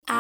Good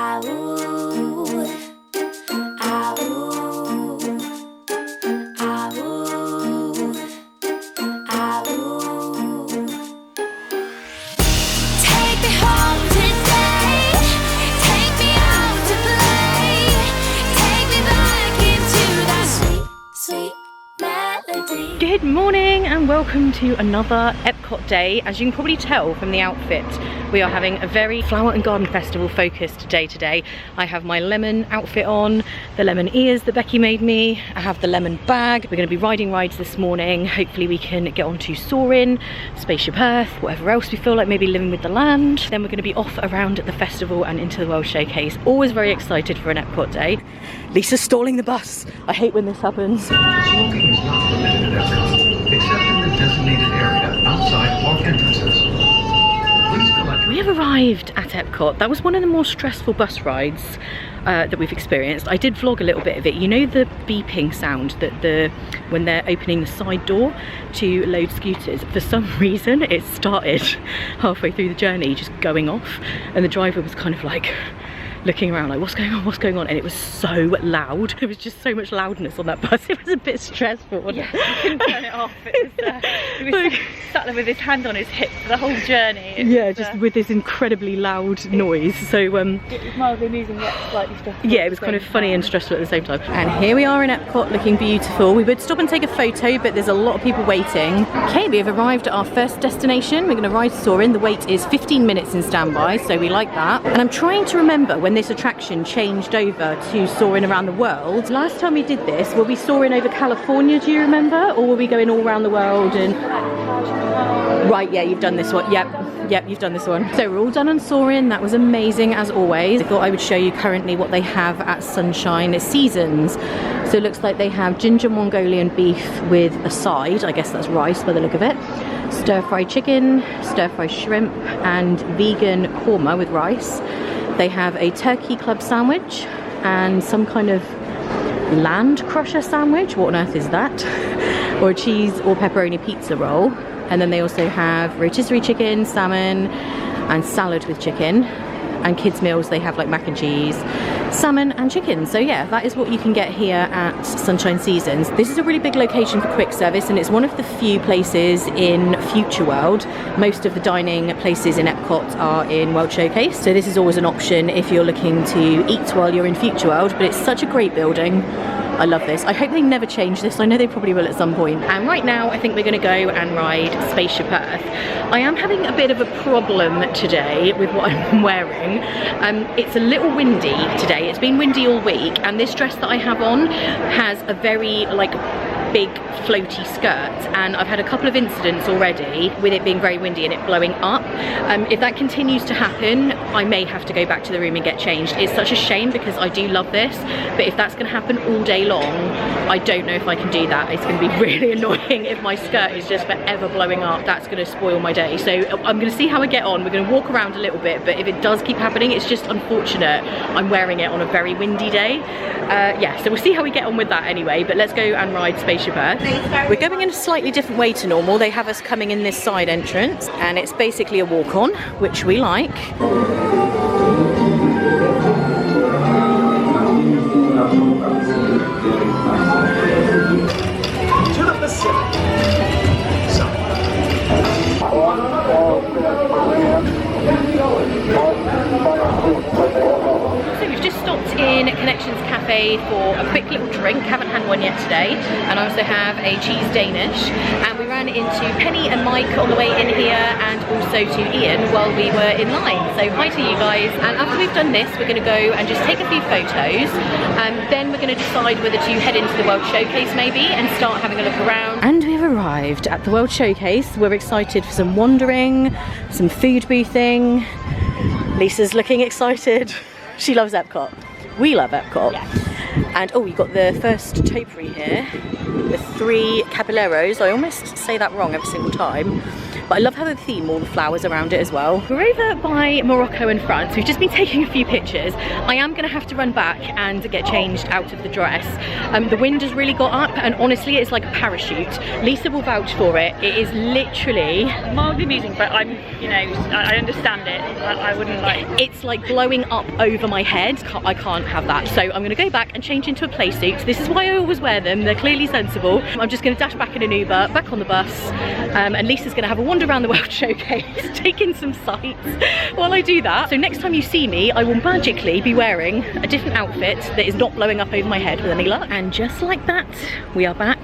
morning and welcome to another Epcot day. As you can probably tell from the outfit, we are having a very flower and garden festival focused day today. I have my lemon outfit on, the lemon ears that Becky made me. I have the lemon bag. We're going to be riding rides this morning. Hopefully we can get onto Soarin', Spaceship Earth, whatever else we feel like, maybe living with the land. Then we're going to be off around the festival and into the World Showcase. Always very excited for an Epcot day. Lisa's stalling the bus. I hate when this happens. Smoking is not permitted at Epcot, except in the designated area outside park entrances. Please collect. We have arrived at Epcot. That was one of the more stressful bus rides that we've experienced. I did vlog a little bit of it. You know the beeping sound that when they're opening the side door to load scooters? For some reason it started halfway through the journey just going off, and the driver was kind of like looking around like, what's going on, and it was so loud. There was just so much loudness on that bus. It was a bit stressful, wasn't it? Yeah, couldn't turn it off. He was sat there with his hand on his hip for the whole journey. Just with this incredibly loud noise. So it was mildly amusing yet slightly stressful. yeah, it was kind of funny and stressful at the same time. And here we are in Epcot, looking beautiful. We would stop and take a photo, but there's a lot of people waiting. Okay, we have arrived at our first destination. We're going to ride Soarin'. The wait is 15 minutes in standby, so we like that. And I'm trying to remember when this attraction changed over to Soarin' around the world. Last time we did this, were we soaring over California, do you remember? Or were we going all around the world? And right, yeah, you've done this one. Yep, you've done this one. So we're all done on Soarin'. That was amazing as always. I thought I would show you currently what they have at Sunshine Seasons. So it looks like they have ginger Mongolian beef with a side, I guess that's rice by the look of it, stir-fried chicken, stir-fried shrimp, and vegan korma with rice. They have a turkey club sandwich and some kind of land crusher sandwich. What on earth is that? Or a cheese or pepperoni pizza roll. And then they also have rotisserie chicken, salmon, and salad with chicken. And kids meals, they have like mac and cheese, salmon and chicken. So yeah, that is what you can get here at Sunshine Seasons. This is a really big location for quick service, and it's one of the few places in Future World. Most of the dining places in Epcot are in World Showcase, so this is always an option if you're looking to eat while you're in Future World. But it's such a great building. I love this. I hope they never change this. I know they probably will at some point. And right now, I think we're gonna go and ride Spaceship Earth. I am having a bit of a problem today with what I'm wearing. It's a little windy today. It's been windy all week, and this dress that I have on has a very like big floaty skirt, and I've had a couple of incidents already with it being very windy and it blowing up. If that continues to happen, I may have to go back to the room and get changed. It's such a shame because I do love this, but if that's going to happen all day long, I don't know if I can do that. It's going to be really annoying if my skirt is just forever blowing up. That's going to spoil my day. So I'm going to see how I get on. We're going to walk around a little bit, but if it does keep happening, it's just unfortunate. I'm wearing it on a very windy day. Yeah, so we'll see how we get on with that anyway, but let's go and ride Spaceship Earth. We're going in a slightly different way to normal. They have us coming in this side entrance, and it's basically a walk-on, which we like. To the Pacific. So we've just stopped in Connections Cafe for a quick little drink. Haven't had one yet today. And I also have a cheese Danish. And we ran into Penny and Mike on the way in here, and also to Ian while we were in line. So hi to you guys. And after we've done this, we're going to go and just take a few photos. Then we're going to decide whether to head into the World Showcase maybe and start having a look around. And we've arrived at the World Showcase. We're excited for some wandering, some food boothing. Lisa's looking excited. She loves Epcot. We love Epcot. Yeah. And oh, you've got the first topiary here. The 3 caballeros. I almost say that wrong every single time. But I love how they theme all the flowers around it as well. We're over by Morocco in France. We've just been taking a few pictures. I am going to have to run back and get changed out of the dress. The wind has really got up, and honestly it's like a parachute. Lisa will vouch for it. It is literally mildly amusing, but I'm, you know, I understand it. I wouldn't like... It's like blowing up over my head. I can't have that. So I'm going to go back and change into a play suit. This is why I always wear them. They're clearly sensible. I'm just going to dash back in an Uber, back on the bus, and Lisa's going to have a wander around the World Showcase, taking some sights while I do that. So next time you see me, I will magically be wearing a different outfit that is not blowing up over my head with any luck. And just like that, we are back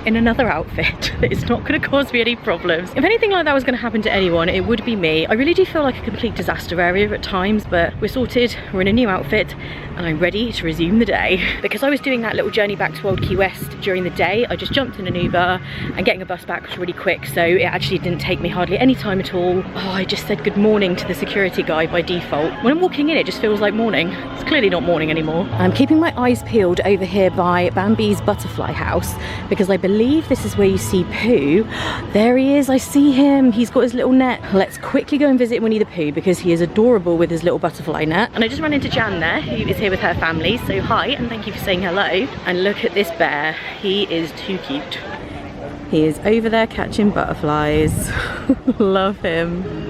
in another outfit that is not going to cause me any problems. If anything like that was going to happen to anyone, it would be me. I really do feel like a complete disaster area at times, but we're sorted, we're in a new outfit, and I'm ready to resume the day. Because I was doing that little journey back to Old Key West during the day, I just jumped in an Uber, and getting a bus back was really quick, so it actually didn't take me hardly any time at all. Oh, I just said good morning to the security guy by default. When I'm walking in, it just feels like morning. It's clearly not morning anymore. I'm keeping my eyes peeled over here by Bambi's butterfly house, because I believe this is where you see Pooh. There he is, I see him. He's got his little net. Let's quickly go and visit Winnie the Pooh, because he is adorable with his little butterfly net. And I just ran into Jan there, who is here with her family, so hi and thank you for saying hello. And look at this bear, he is too cute. He is over there catching butterflies. Love him.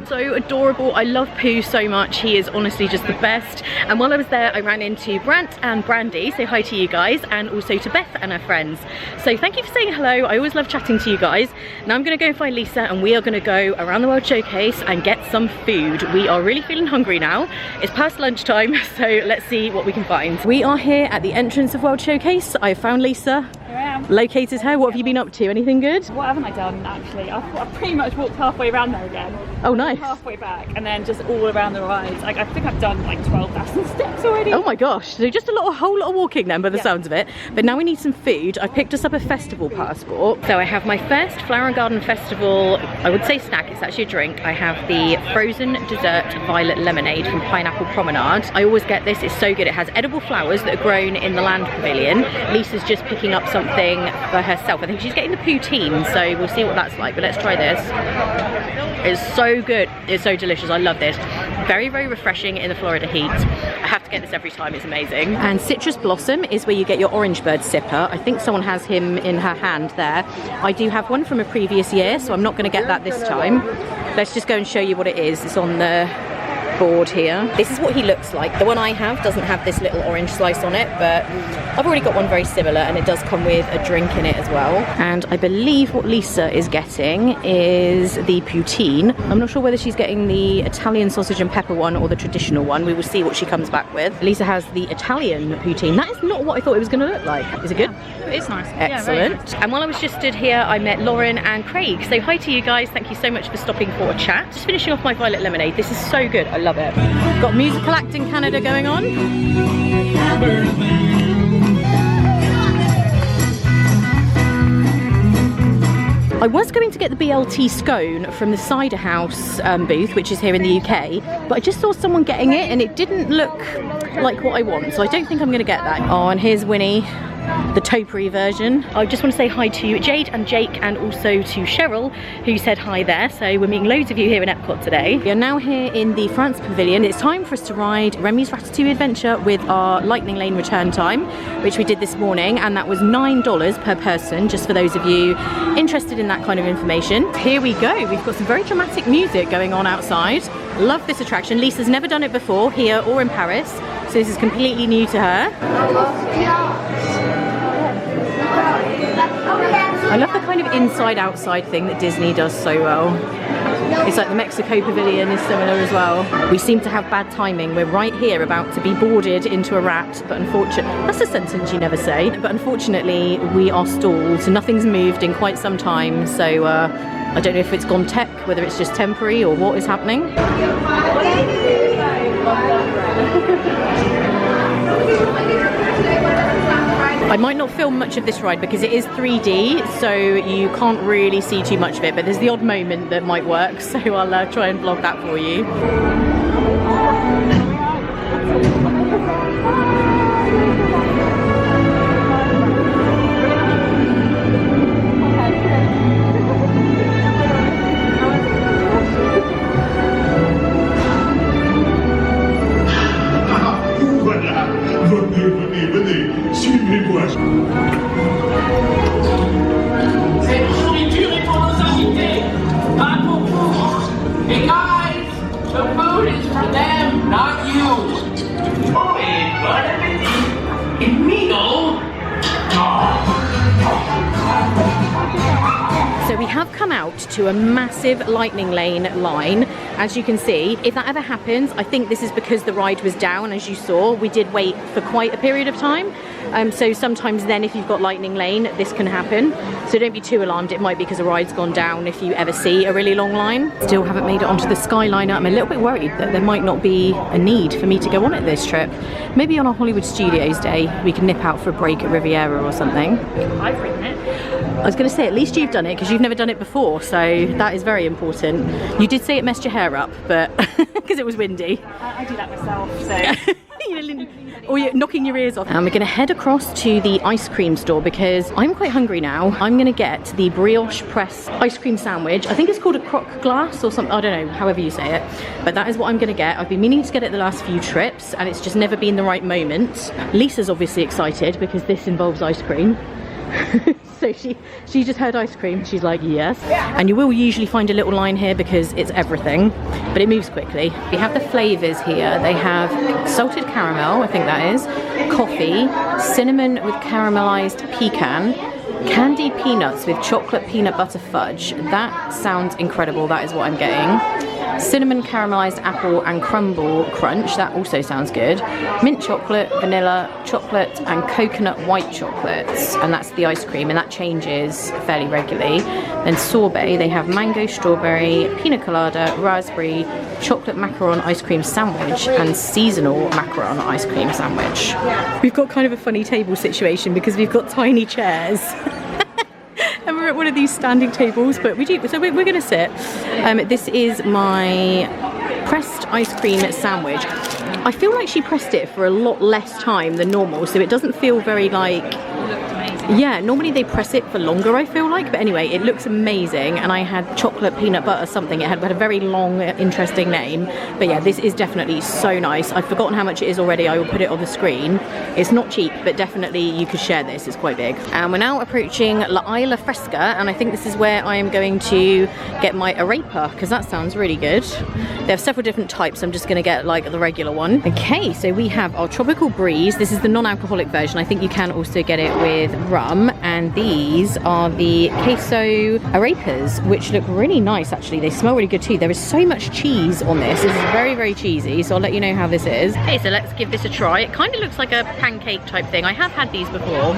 So adorable. I love Pooh so much. He is honestly just the best. And while I was there, I ran into Brant and Brandy. Say hi to you guys, and also to Beth and her friends. So thank you for saying hello. I always love chatting to you guys. Now I'm going to go and find Lisa, and we are going to go around the World Showcase and get some food. We are really feeling hungry now. It's past lunchtime, so let's see what we can find. We are here at the entrance of World Showcase. I found Lisa. Here I am. Located her. What have you been up to? Anything good? What haven't I done, actually? I've pretty much walked halfway around there again. Oh, nice. Halfway back, and then just all around the rides. Like, I think I've done like 12,000 steps already. Oh my gosh, so just a whole lot of walking then by the sounds of it. But now we need some food. I picked us up a festival passport. So I have my first Flower and Garden Festival, I would say snack, it's actually a drink. I have the frozen dessert violet lemonade from Pineapple Promenade. I always get this, it's so good. It has edible flowers that are grown in the Land Pavilion. Lisa's just picking up something for herself. I think she's getting the poutine, so we'll see what that's like, but let's try this. It's so good, it's so delicious, I love this. Very, very refreshing in the Florida heat. I have to get this every time, it's amazing. And Citrus Blossom is where you get your orange bird sipper. I think someone has him in her hand there. I do have one from a previous year, so I'm not going to get that this time. Let's just go and show you what it is. It's on the board here. This is what he looks like. The one I have doesn't have this little orange slice on it, but I've already got one very similar, and it does come with a drink in it as well. And I believe what Lisa is getting is the poutine. I'm not sure whether she's getting the Italian sausage and pepper one or the traditional one. We will see what she comes back with. Lisa has the Italian poutine. That is not what I thought it was going to look like. Is it good? Yeah, it is nice. Excellent. Yeah, and while I was just stood here, I met Lauren and Craig. So hi to you guys. Thank you so much for stopping for a chat. Just finishing off my violet lemonade. This is so good. I love it. Got musical act in Canada going on. I was going to get the BLT scone from the Cider House booth, which is here in the UK, but I just saw someone getting it and it didn't look like what I want, so I don't think I'm going to get that. Oh, and here's Winnie, the topiary version. I just want to say hi to Jade and Jake, and also to Cheryl, who said hi there. So we're meeting loads of you here in Epcot today. We are now here in the France Pavilion. It's time for us to ride Remy's Ratatouille Adventure with our Lightning Lane return time, which we did this morning, and that was $9 per person, just for those of you interested in that kind of information. Here we go. We've got some very dramatic music going on outside. Love this attraction. Lisa's never done it before, here or in Paris, so this is completely new to her. I love the kind of inside-outside thing that Disney does so well. It's like the Mexico Pavilion is similar as well. We seem to have bad timing. We're right here about to be boarded into a rat, but unfortunately, that's a sentence you never say, but unfortunately we are stalled. Nothing's moved in quite some time, so I don't know if it's gone tech, whether it's just temporary or what is happening. I might not film much of this ride because it is 3D, so you can't really see too much of it, but there's the odd moment that might work, so I'll try and vlog that for you. Cette nourriture est pour nos invités, pas pour vous. Hey guys, the food is for them, not you. Oh, bon appétit. Et Mino. So we have come out to a massive lightning lane line. As you can see, if that ever happens, I think this is because the ride was down. As you saw, we did wait for quite a period of time. So sometimes then if you've got lightning lane, this can happen. So don't be too alarmed. It might be because a ride's gone down if you ever see a really long line. Still haven't made it onto the Skyliner. I'm a little bit worried that there might not be a need for me to go on it this trip. Maybe on a Hollywood Studios day, we can nip out for a break at Riviera or something. I've ridden it. I was going to say, at least you've done it because you've never done it before, so that is very important. You did say it messed your hair up, but because it was windy. I do that myself, so. Or you're knocking your ears off. And we're going to head across to the ice cream store because I'm quite hungry now. I'm going to get the brioche press ice cream sandwich. I think it's called a croque glace or something. I don't know, however you say it. But that is what I'm going to get. I've been meaning to get it the last few trips and it's just never been the right moment. Lisa's obviously excited because this involves ice cream. So she just heard ice cream. She's like, yes. And you will usually find a little line here because it's everything, but it moves quickly. We have the flavors here. They have salted caramel, I think that is, coffee, cinnamon with caramelized pecan, candied peanuts with chocolate peanut butter fudge. That sounds incredible. That is what I'm getting. Cinnamon caramelized apple and crumble crunch, that also sounds good. Mint chocolate, vanilla, chocolate and coconut white chocolates, and that's the ice cream, and that changes fairly regularly. Then sorbet, they have mango, strawberry, pina colada, raspberry, chocolate macaron ice cream sandwich and seasonal macaron ice cream sandwich. We've got kind of a funny table situation because we've got tiny chairs. And we're at one of these standing tables, but we're going to sit. This is my pressed ice cream sandwich. I feel like she pressed it for a lot less time than normal, so it doesn't feel very like... Yeah, normally they press it for longer, I feel like, but anyway, it looks amazing. And I had chocolate peanut butter something. It had a very long, interesting name, but yeah, this is definitely so nice. I've forgotten how much it is already. I will put it on the screen. It's not cheap, but definitely you could share this. It's quite big. And we're now approaching La Isla Fresca, and I think this is where I am going to get my arepa, because that sounds really good. They have several different types. I'm just going to get like the regular one. Okay, so we have our tropical breeze. This is the non-alcoholic version. I think you can also get it with rum, and these are the queso arepas, which look really nice actually. They smell really good too. There is so much cheese on this. This is very, very cheesy, so I'll let you know how this is. Okay, so let's give this a try. It kind of looks like a pancake type thing. I have had these before.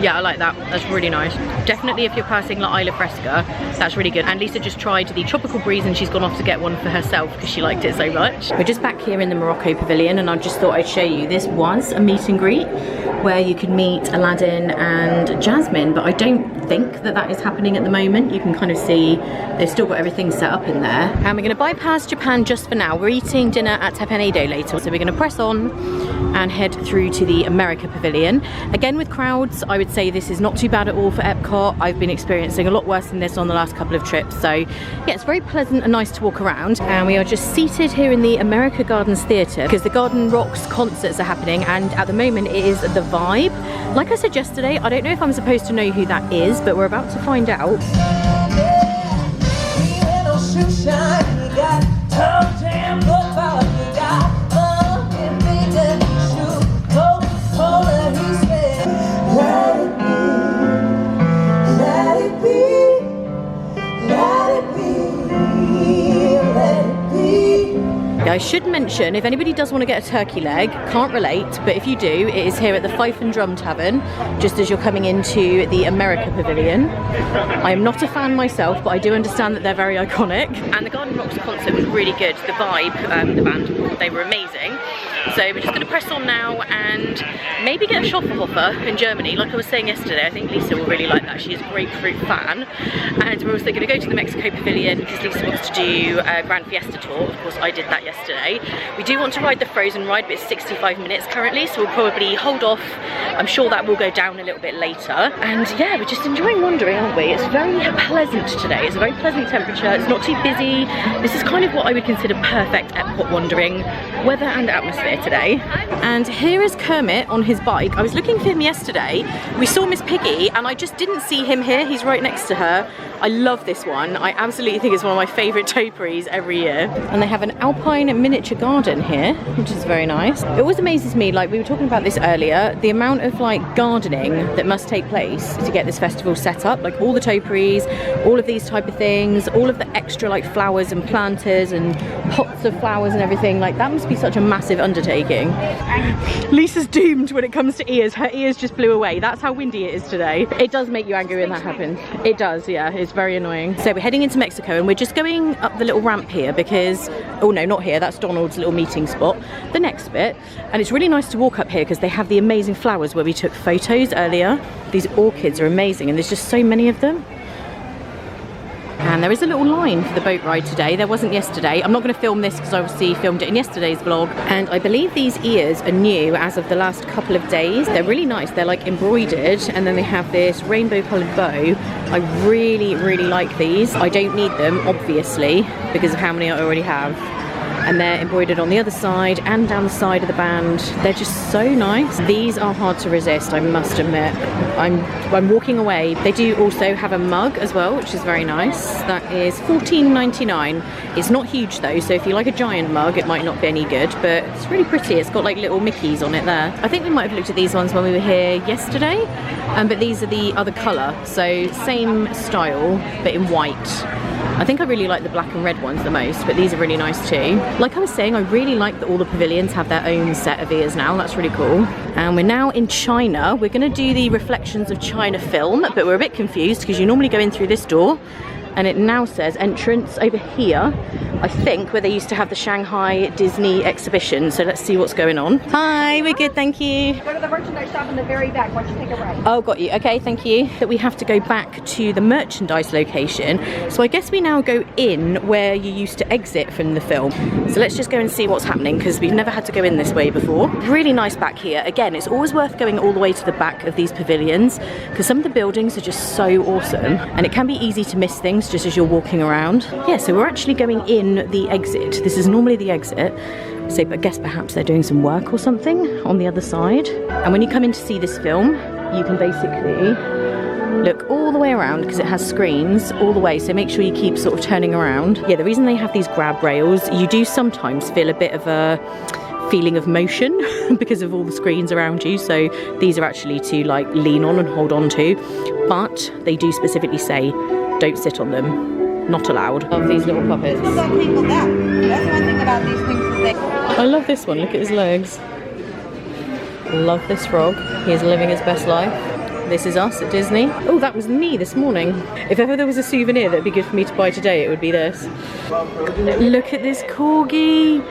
Yeah, I like that. That's really nice. Definitely if you're passing La Isla Fresca, that's really good. And Lisa just tried the tropical breeze and she's gone off to get one for herself because she liked it so much. We're just back here in the Morocco Pavilion and I just thought I'd show you. This was a meet and greet where you could meet Aladdin and Jasmine, but I don't think that is happening at the moment. You can kind of see they've still got everything set up in there. And we're going to bypass Japan just for now. We're eating dinner at Teppan Edo later, so we're going to press on and head through to the America Pavilion. Again with crowds, I would say this is not too bad at all for Epcot. I've been experiencing a lot worse than this on the last couple of trips, so yeah, it's very pleasant and nice to walk around. And we are just seated here in the America Gardens Theatre because the Garden Rocks concerts are happening, and at the moment it is The Vibe. Like I said yesterday, I don't know if I'm supposed to know who that is, but we're about to find out. I should mention, if anybody does want to get a turkey leg, can't relate, but if you do, it is here at the Fife and Drum Tavern, just as you're coming into the Morocco Pavilion. I am not a fan myself, but I do understand that they're very iconic. And the Garden Rocks concert was really good. The vibe, the band, they were amazing. So we're just going to press on now and maybe get a Schofferhofer in Germany. Like I was saying yesterday, I think Lisa will really like that. She is a grapefruit fan. And we're also going to go to the Mexico Pavilion because Lisa wants to do a Grand Fiesta tour. Of course, I did that yesterday. We do want to ride the Frozen ride, but it's 65 minutes currently, so we'll probably hold off. I'm sure that will go down a little bit later. And yeah, we're just enjoying wandering, aren't we? It's very pleasant today. It's a very pleasant temperature. It's not too busy. This is kind of what I would consider perfect Epcot wandering weather and atmosphere today. And here is Kermit on his bike. I was looking for him yesterday. We saw Miss Piggy and I just didn't see him here. He's right next to her. I love this one. I absolutely think it's one of my favourite topiaries every year. And they have an alpine miniature garden here, which is very nice. It always amazes me, like we were talking about this earlier, the amount of like gardening that must take place to get this festival set up. Like all the topiaries, all of these type of things, all of the extra like flowers and planters and pots of flowers and everything. Like that must be such a massive undertaking. Lisa's doomed when it comes to ears. Her ears just blew away. That's how windy it is today. It does make you angry when that happens. It does, yeah. It's very annoying. So we're heading into Mexico and we're just going up the little ramp here because, oh no, not here, that's Donald's little meeting spot, the next bit. And it's really nice to walk up here because they have the amazing flowers where we took photos earlier. These orchids are amazing and there's just so many of them. And there is a little line for the boat ride today. There wasn't yesterday. I'm not going to film this because I obviously filmed it in yesterday's vlog. And I believe these ears are new as of the last couple of days. They're really nice. They're like embroidered and then they have this rainbow coloured bow. I really, really like these. I don't need them, obviously, because of how many I already have. And they're embroidered on the other side and down the side of the band. They're just so nice. These are hard to resist, I must admit. I'm walking away. They do also have a mug as well, which is very nice. That is $14.99. It's not huge though, so if you like a giant mug, it might not be any good, but it's really pretty. It's got like little Mickeys on it there. I think we might have looked at these ones when we were here yesterday, but these are the other colour, so same style, but in white. I think I really like the black and red ones the most, but these are really nice too. Like I was saying, I really like that all the pavilions have their own set of ears now. That's really cool. And we're now in China. We're going to do the Reflections of China film, but we're a bit confused because you normally go in through this door and it now says entrance over here, I think, where they used to have the Shanghai Disney exhibition. So let's see what's going on. Hi, we're good, thank you. Go to the merchandise shop in the very back once you take a right. Oh, got you. Okay, thank you. That we have to go back to the merchandise location. So I guess we now go in where you used to exit from the film. So let's just go and see what's happening because we've never had to go in this way before. Really nice back here. Again, it's always worth going all the way to the back of these pavilions because some of the buildings are just so awesome and it can be easy to miss things just as you're walking around. Yeah, so we're actually going in the exit. This is normally the exit. So I guess perhaps they're doing some work or something on the other side. And when you come in to see this film, you can basically look all the way around because it has screens all the way, so make sure you keep sort of turning around. Yeah, the reason they have these grab rails, you do sometimes feel a bit of a feeling of motion because of all the screens around you, so these are actually to like lean on and hold on to, but they do specifically say don't sit on them, not allowed. Love these little puppets. People don't think of that. That's one thing about these things is they... I love this one, look at his legs. Love this frog, he is living his best life. This is us at Disney. Oh, that was me this morning. If ever there was a souvenir that'd be good for me to buy today, it would be this. Look at this corgi.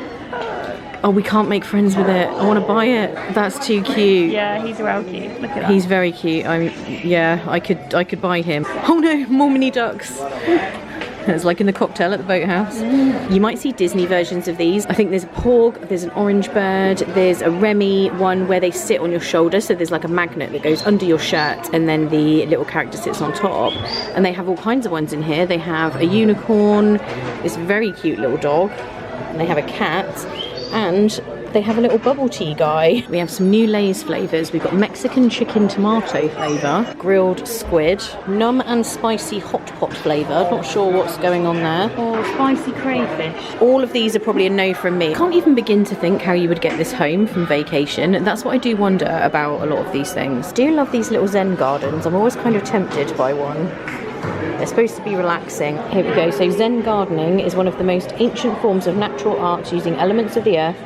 Oh, we can't make friends with it. I want to buy it. That's too cute. Yeah, he's real cute. Look at that. He's very cute. Yeah, I could buy him. Oh no, more mini ducks. It's like in the cocktail at the boathouse. You might see Disney versions of these. I think there's a Porg, there's an Orange Bird, there's a Remy one where they sit on your shoulder, so there's like a magnet that goes under your shirt and then the little character sits on top. And they have all kinds of ones in here. They have a unicorn, this very cute little dog, and they have a cat, and they have a little bubble tea guy. We have some new Lay's flavours. We've got Mexican chicken tomato flavour, grilled squid, numb and spicy hot pot flavour. Not sure what's going on there. Oh, spicy crayfish. All of these are probably a no from me. Can't even begin to think how you would get this home from vacation. That's what I do wonder about a lot of these things. Do love these little Zen gardens. I'm always kind of tempted by one. They're supposed to be relaxing. Here we go. So Zen Gardening is one of the most ancient forms of natural art using elements of the earth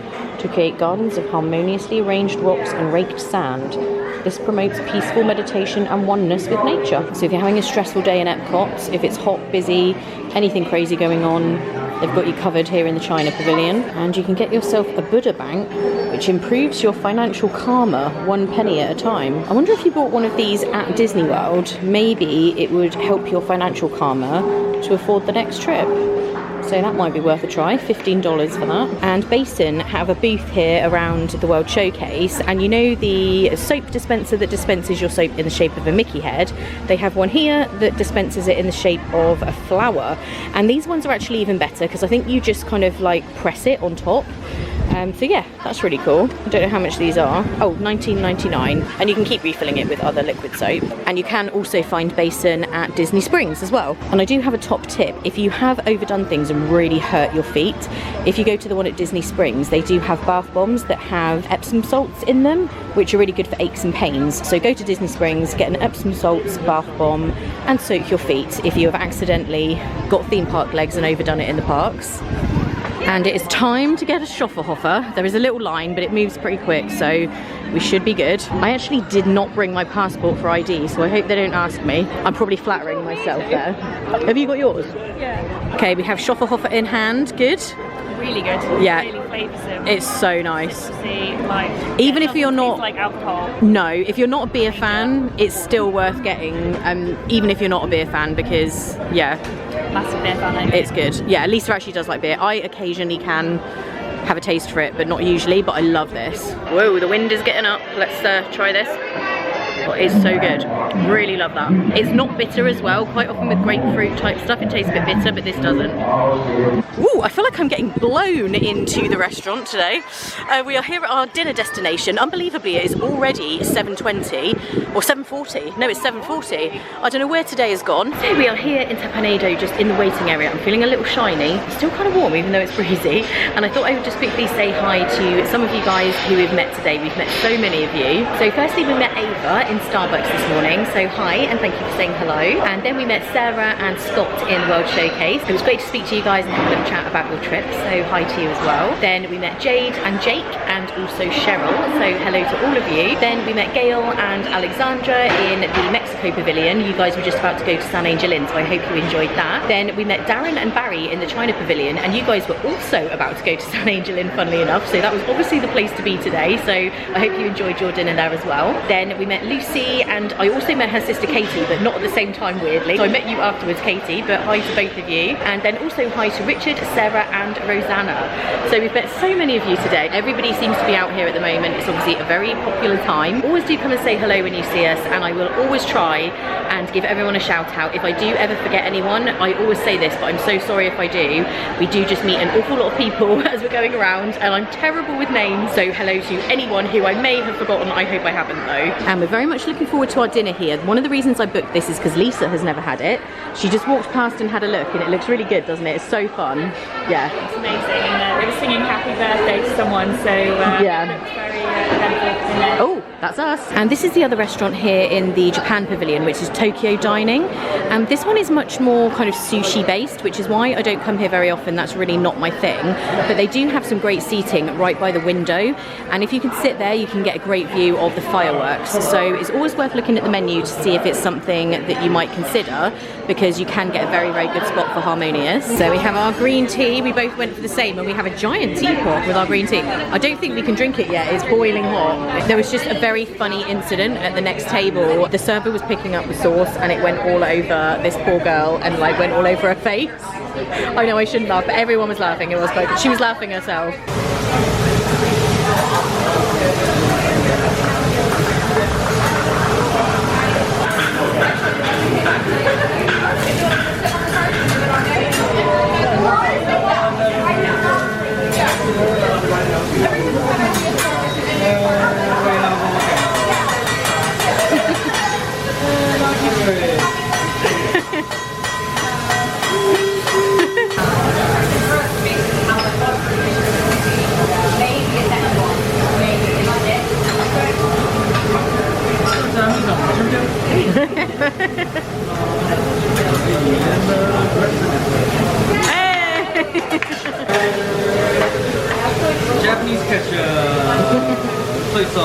to create gardens of harmoniously arranged rocks and raked sand. This promotes peaceful meditation and oneness with nature. So if you're having a stressful day in Epcot, if it's hot, busy, anything crazy going on, they've got you covered here in the China Pavilion. And you can get yourself a Buddha bank, which improves your financial karma 1 penny at a time. I wonder if you bought one of these at Disney World, maybe it would help your financial karma to afford the next trip. So that might be worth a try, $15 for that. And Basin have a booth here around the World Showcase, and you know the soap dispenser that dispenses your soap in the shape of a Mickey head? They have one here that dispenses it in the shape of a flower. And these ones are actually even better because I think you just kind of like press it on top. So yeah, that's really cool. I don't know how much these are. Oh, $19.99. And you can keep refilling it with other liquid soap. And you can also find Basin at Disney Springs as well. And I do have a top tip. If you have overdone things and really hurt your feet, if you go to the one at Disney Springs, they do have bath bombs that have Epsom salts in them, which are really good for aches and pains. So go to Disney Springs, get an Epsom salts bath bomb and soak your feet if you have accidentally got theme park legs and overdone it in the parks. And it is time to get a Schofferhofer. There is a little line, but it moves pretty quick, so we should be good. I actually did not bring my passport for ID, so I hope they don't ask me. I'm probably flattering myself there. Have you got yours? Yeah. Okay, we have Schofferhofer in hand. Good? Really good. Yeah. Really flavoursome. It's so nice. See, like, Even if you're not... like alcohol. No, if you're not a beer fan, it's still worth getting, even if you're not a beer fan, because, yeah. Massive beer fan. It's good. Yeah, Lisa actually does like beer. I occasionally can have a taste for it, but not usually, but I love this. Whoa, the wind is getting up. Let's try this. Oh, it's so good. Really love that. It's not bitter as well. Quite often with grapefruit type stuff it tastes a bit bitter, but this doesn't. Ooh, I feel like I'm getting blown into the restaurant today. We are here at our dinner destination. Unbelievably, it is already 7:20 or 7:40. No, it's 7:40. I don't know where today has gone. So we are here in Teppan Edo, just in the waiting area. I'm feeling a little shiny. Still kind of warm, even though it's breezy. And I thought I would just quickly say hi to some of you guys who we've met today. We've met so many of you. So firstly, we met Ava in Starbucks this morning. So hi, and thank you for saying hello. And then we met Sarah and Scott in the World Showcase. It was great to speak to you guys and have a little chat about your trip, so hi to you as well. Then we met Jade and Jake and also Cheryl, so hello to all of you. Then we met Gail and Alexandra in the Mexico Pavilion. You guys were just about to go to San Angel Inn, so I hope you enjoyed that. Then we met Darren and Barry in the China Pavilion, and you guys were also about to go to San Angel Inn, funnily enough, so that was obviously the place to be today, so I hope you enjoyed your dinner there as well. Then we met Lucy, and I also met her sister Katie, but not at the same time, weirdly. So I met you afterwards, Katie, but hi to both of you. And then also hi to Richard, Sarah and Rosanna. So we've met so many of you today. Everybody seems to be out here at the moment. It's obviously a very popular time. Always do come and say hello when you see us, and I will always try and give everyone a shout out. If I do ever forget anyone, I always say this, but I'm so sorry if I do. We do just meet an awful lot of people as we're going around, and I'm terrible with names, so hello to anyone who I may have forgotten. I hope I haven't though. And we're very much looking forward to our dinner here. One of the reasons I booked this is because Lisa has never had it. She just walked past and had a look, and it looks really good, doesn't it? It's so fun. Yeah. It's amazing, and they were singing happy birthday to someone, so yeah. It looks very eventful in there. Oh, that's us. And this is the other restaurant here in the Japan Pavilion, which is Tokyo Dining. And this one is much more kind of sushi based, which is why I don't come here very often. That's really not my thing. But they do have some great seating right by the window. And if you can sit there, you can get a great view of the fireworks. So it's always worth looking at the menu to see if it's something that you might consider, because you can get a very, very good spot for harmonious. So we have our green tea. We both went for the same, and we have a giant teapot with our green tea. I don't think we can drink it yet. It's boiling hot. There was just a very funny incident at the next table. The server was picking up the sauce, and it went all over this poor girl, and like went all over her face. I know I shouldn't laugh, but everyone was laughing. It was quite, she was laughing herself. 써 있어.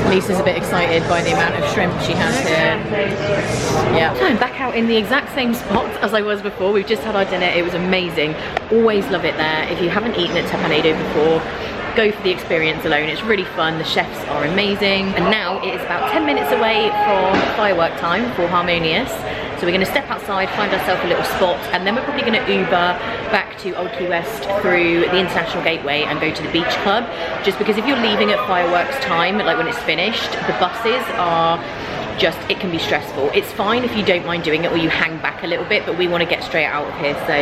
Lisa's a bit excited by the amount of shrimp she has here. Yeah, I'm back out in the exact same spot as I was before. We've just had our dinner, it was amazing. Always love it there. If you haven't eaten at Teppan Edo before, go for the experience alone. It's really fun, the chefs are amazing. And now it is about 10 minutes away from firework time for Harmonious. So we're going to step outside, find ourselves a little spot, and then we're probably going to Uber back to Old Key West through the International Gateway and go to the beach club. Just because if you're leaving at fireworks time, like when it's finished, the buses are just, it can be stressful. It's fine if you don't mind doing it or you hang back a little bit, but we want to get straight out of here. So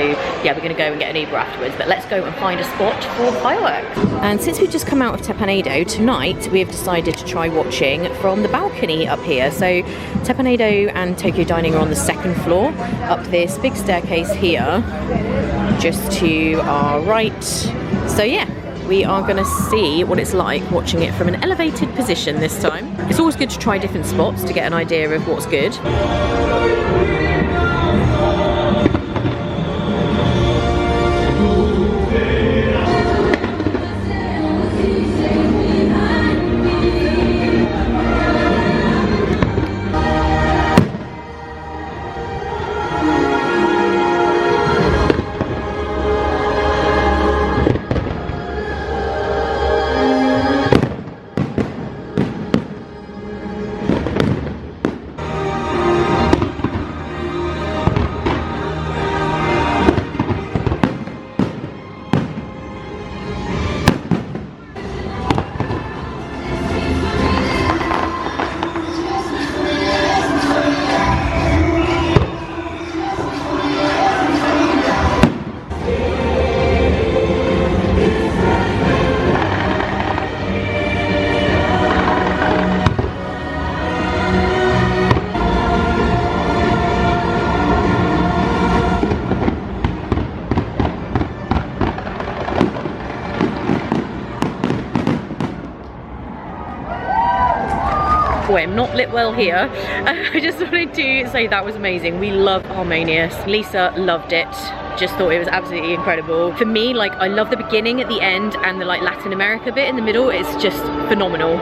yeah, we're going to go and get an Uber afterwards, but let's go and find a spot for fireworks. And since we've just come out of Teppan Edo, tonight we have decided to try watching from the balcony up here. So Teppan Edo and Tokyo Dining are on the second floor, up this big staircase here, just to our right. So yeah, we are going to see what it's like watching it from an elevated position this time. It's always good to try different spots to get an idea of what's good. I'm not lit well here. I just wanted to say that was amazing. We love Harmonious. Lisa loved it. Just thought it was absolutely incredible. For me, like, I love the beginning at the end and the like Latin America bit in the middle. It's just phenomenal.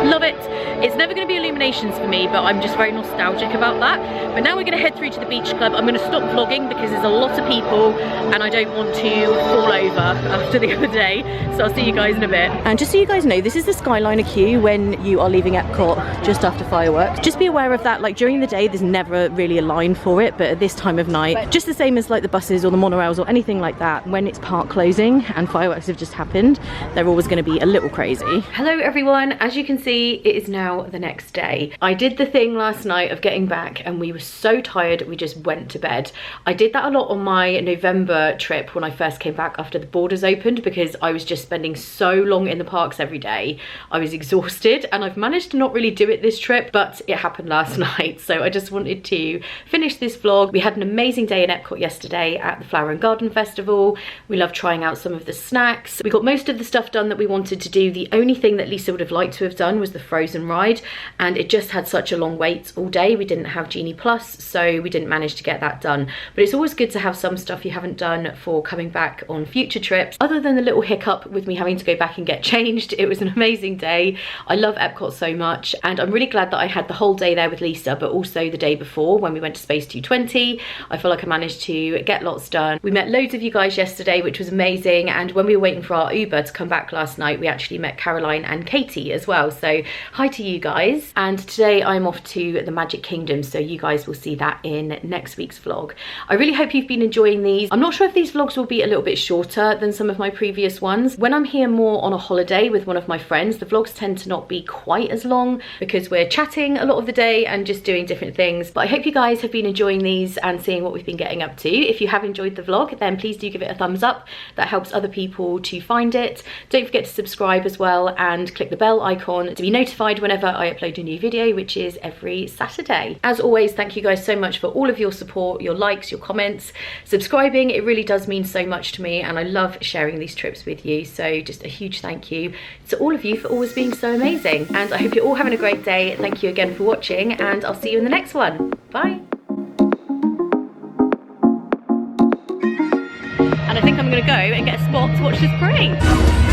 Love it. It's never going to be Illuminations for me, but I'm just very nostalgic about that. But now we're going to head through to the beach club. I'm going to stop vlogging because there's a lot of people and I don't want to fall over after the other day. So I'll see you guys in a bit. And just so you guys know, this is the Skyliner queue when you are leaving Epcot just after fireworks. Just be aware of that. Like during the day, there's never really a line for it, but at this time of night, just the same as like the buses or the monorails or anything like that, when it's park closing and fireworks have just happened, they're always going to be a little crazy. Hello everyone. As you can see, it is now the next day. I did the thing last night of getting back and we were so tired we just went to bed. I did that a lot on my November trip when I first came back after the borders opened, because I was just spending so long in the parks every day. I was exhausted and I've managed to not really do it this trip, but it happened last night. So I just wanted to finish this vlog. We had an amazing day in Epcot yesterday at the Flower and Garden Festival. We loved trying out some of the snacks. We got most of the stuff done that we wanted to do. The only thing that Lisa would have liked to have done was the Frozen ride, and it just had such a long wait all day. We didn't have Genie Plus, so we didn't manage to get that done. But it's always good to have some stuff you haven't done for coming back on future trips. Other than the little hiccup with me having to go back and get changed, it was an amazing day. I love Epcot so much, and I'm really glad that I had the whole day there with Lisa, but also the day before when we went to Space 220. I feel like I managed to get lots done. We met loads of you guys yesterday, which was amazing, and when we were waiting for our Uber to come back last night, we actually met Caroline and Katie as well. So So hi to you guys. And today I'm off to the Magic Kingdom, so you guys will see that in next week's vlog. I really hope you've been enjoying these. I'm not sure if these vlogs will be a little bit shorter than some of my previous ones. When I'm here more on a holiday with one of my friends, the vlogs tend to not be quite as long because we're chatting a lot of the day and just doing different things. But I hope you guys have been enjoying these and seeing what we've been getting up to. If you have enjoyed the vlog, then please do give it a thumbs up. That helps other people to find it. Don't forget to subscribe as well and click the bell icon to be notified whenever I upload a new video, which is every Saturday. As always, thank you guys so much for all of your support, your likes, your comments, subscribing. It really does mean so much to me, and I love sharing these trips with you. So just a huge thank you to all of you for always being so amazing. And I hope you're all having a great day. Thank you again for watching, and I'll see you in the next one. Bye. And I think I'm gonna go and get a spot to watch this parade.